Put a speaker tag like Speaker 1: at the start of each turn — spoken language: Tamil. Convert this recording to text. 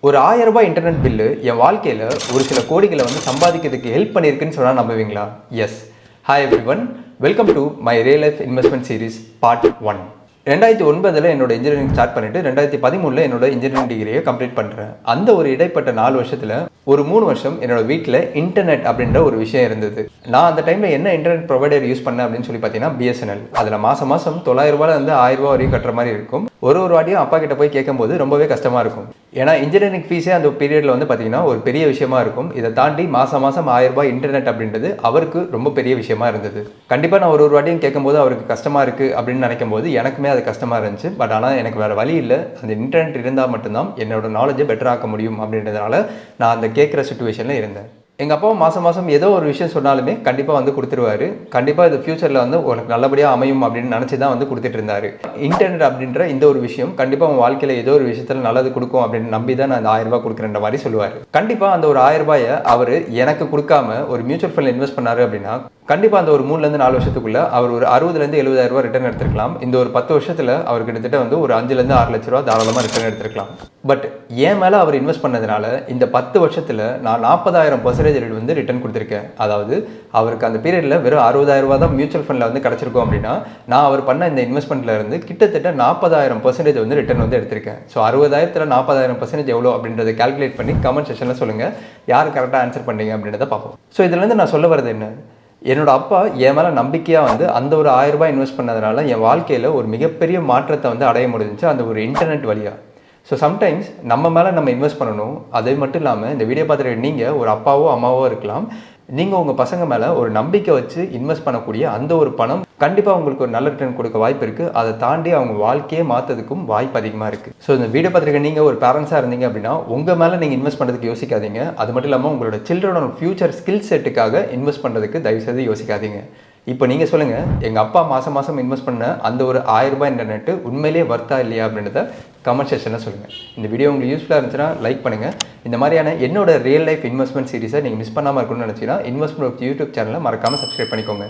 Speaker 1: ஒரு ₹1000 இன்டர்நெட் பில்லு என் வாழ்க்கையில் ஒரு சில கோடிகளை வந்து சம்பாதிக்கிறதுக்கு ஹெல்ப் பண்ணியிருக்குன்னு சொன்னால் நம்புவீங்களா? Yes. Hi everyone, welcome to my real life investment series part 1. 2009 என்னோட இன்ஜினியரிங் ஸ்டார்ட் பண்ணிட்டு 2013 என்னோட இன்ஜினியரிங் டிகிரியை கம்ப்ளீட் பண்ணுறேன். அந்த ஒரு இடைப்பட்ட 4 வருஷத்தில் ஒரு 3 வருஷம் என்னோட வீட்டில் இன்டர்நெட் அப்படின்ற ஒரு விஷயம் இருந்தது. நான் அந்த டைமில் என்ன இன்டர்நெட் ப்ரொவைடர் யூஸ் பண்ணேன் அப்படின்னு சொல்லி பார்த்தீங்கன்னா BSNL. அதில் மாதம் ₹900 ₹1000 வரையும் கட்டுற மாதிரி இருக்கும். ஒரு வாட்டியும் அப்பா கிட்ட போய் கேட்கும்போது ரொம்பவே கஷ்டமாக இருக்கும். ஏன்னா இன்ஜினியரிங் ஃபீஸே அந்த பீரியடில் வந்து பார்த்தீங்கன்னா ஒரு பெரிய விஷயமா இருக்கும். இதை தாண்டி மாதம் ₹1000 இன்டர்நெட் அப்படின்றது அவருக்கு ரொம்ப பெரிய விஷயமா இருந்தது. கண்டிப்பாக நான் ஒரு வாட்டியும் கேட்கும்போது அவருக்கு கஷ்டமாக இருக்குது அப்படின்னு நினைக்கும் போது எனக்குமே அது கஷ்டமாக இருந்துச்சு. பட் ஆனால் எனக்கு வேறு வழி இல்லை. அந்த இன்டர்நெட் இருந்தால் மட்டும்தான் என்னோட நாலேஜை பெட்டர் ஆக்க முடியும் அப்படின்றதுனால நான் அந்த கேட்குற சுச்சுவேஷனில் இருந்தேன். எங்கள் அப்பாவும் மாதம் ஏதோ ஒரு விஷயம் சொன்னாலுமே கண்டிப்பாக வந்து கொடுத்துருவாரு. கண்டிப்பாக இது ஃப்யூச்சரில் வந்து உனக்கு நல்லபடியாக அமையும் அப்படின்னு நினச்சி தான் வந்து கொடுத்துட்டு இருந்தாரு. இன்டர்நெட் அப்படின்ற இந்த ஒரு விஷயம் கண்டிப்பாக உன் வாழ்க்கையில் ஏதோ ஒரு விஷயத்தில் நல்லது கொடுக்கும் அப்படின்னு நம்பி தான் நான் அந்த ₹1000 கொடுக்குறேன்ற மாதிரி சொல்லுவார். கண்டிப்பாக அந்த ஒரு ₹1000 அவர் எனக்கு கொடுக்காம ஒரு மியூச்சுவல் ஃபண்டில் இன்வெஸ்ட் பண்ணாரு அப்படின்னா கண்டிப்பாக அந்த ஒரு 3 4 வருஷத்துக்குள்ள அவர் ஒரு ₹60,000 ரிட்டர்ன் எடுத்துருக்கலாம். இந்த ஒரு 10 வருஷத்தில் அவர் கிட்டத்தட்ட வந்து ஒரு ₹5 6 லட்ச ரூபா தாராளமாக ரிட்டர்ன் எடுத்துருக்கலாம். பட் என் மேலே அவர் இன்வெஸ்ட் பண்ணதுனால இந்த 10 வருஷத்தில் நான் 40,000% வந்து ரிட்டர்ன் கொடுத்துருக்கேன். அதாவது அவருக்கு அந்த பீரியடில் வெறும் ₹60,000 தான் மியூச்சுவல் ஃபண்டில் வந்து கிடச்சிருக்கோம் அப்படின்னா நான் அவர் பண்ண இந்த இன்வெஸ்ட்மெண்ட்டில் இருந்து கிட்டத்தட்ட 40,000% வந்து ரிட்டர்ன் வந்து எடுத்திருக்கேன். ஸோ 60,000ல் 40,000% எவ்வளோ அப்படின்றத கால்குலேட் பண்ணி கமெண்ட் செக்ஷனில் சொல்லுங்கள். யார் கரெக்டாக ஆன்சர் பண்ணீங்க அப்படின்றத பார்ப்போம். ஸோ இதுலேருந்து நான் சொல்ல வரது என்ன, என்னோட அப்பா என் மேலே நம்பிக்கையாக வந்து அந்த ஒரு ₹1000 இன்வெஸ்ட் பண்ணதுனால என் வாழ்க்கையில் ஒரு மிகப்பெரிய மாற்றத்தை வந்து அடைய முடிஞ்சிச்சு அந்த ஒரு இன்டர்நெட் வழியாக. ஸோ சம்டைம்ஸ் நம்ம மேலே நம்ம இன்வெஸ்ட் பண்ணணும். அது மட்டும் இல்லாமல் இந்த வீடியோ பார்த்துட்டு நீங்கள் ஒரு அப்பாவோ அம்மாவோ இருக்கலாம். நீங்கள் உங்கள் பசங்க மேலே ஒரு நம்பிக்கை வச்சு இன்வெஸ்ட் பண்ணக்கூடிய அந்த ஒரு பணம் கண்டிப்பாக உங்களுக்கு ஒரு நல்ல ரிட்டர்ன் கொடுக்க வாய்ப்பு இருக்குது. அதை தாண்டி அவங்க வாழ்க்கையே மாற்றதுக்கும் வாய்ப்பு அதிகமாக இருக்குது. ஸோ இந்த வீடியோ பார்த்துருக்க நீங்கள் ஒரு பேரண்ட்ஸாக இருந்தீங்க அப்படின்னா உங்கள் மேலே நீங்கள் இன்வெஸ்ட் பண்ணுறதுக்கு யோசிக்காதீங்க. அது மட்டும் இல்லாமல் உங்களோட சில்ட்ரனோட ஃபியூச்சர் ஸ்கில் செட்டுக்காக இன்வெஸ்ட் பண்ணுறதுக்கு தயவுசெய்து யோசிக்காதீங்க. இப்போ நீங்கள் சொல்லுங்கள், எங்கள் அப்பா மாதம் இன்வெஸ்ட் பண்ண அந்த ஒரு ₹1000 இன்டர்நெட்டு உண்மையிலேயே வர்த்தா இல்லையா அப்படின்றத கமெண்ட் செக்ஷனில் சொல்லுங்கள். இந்த வீடியோ உங்களுக்கு யூஸ்ஃபுல்லாக இருந்துச்சுன்னா லைக் பண்ணுங்கள். இந்த மாதிரியான என்னோட ரியல் லைஃப் இன்வெஸ்ட்மெண்ட் சீரிஸை நீங்கள் மிஸ் பண்ணாமல் இருக்கணும்னு நினச்சிங்கன்னா இன்வெஸ்ட்மெண்ட் யூடியூப் சேனலை மறக்காமல் சப்ஸ்கிரைப் பண்ணிக்கோங்க.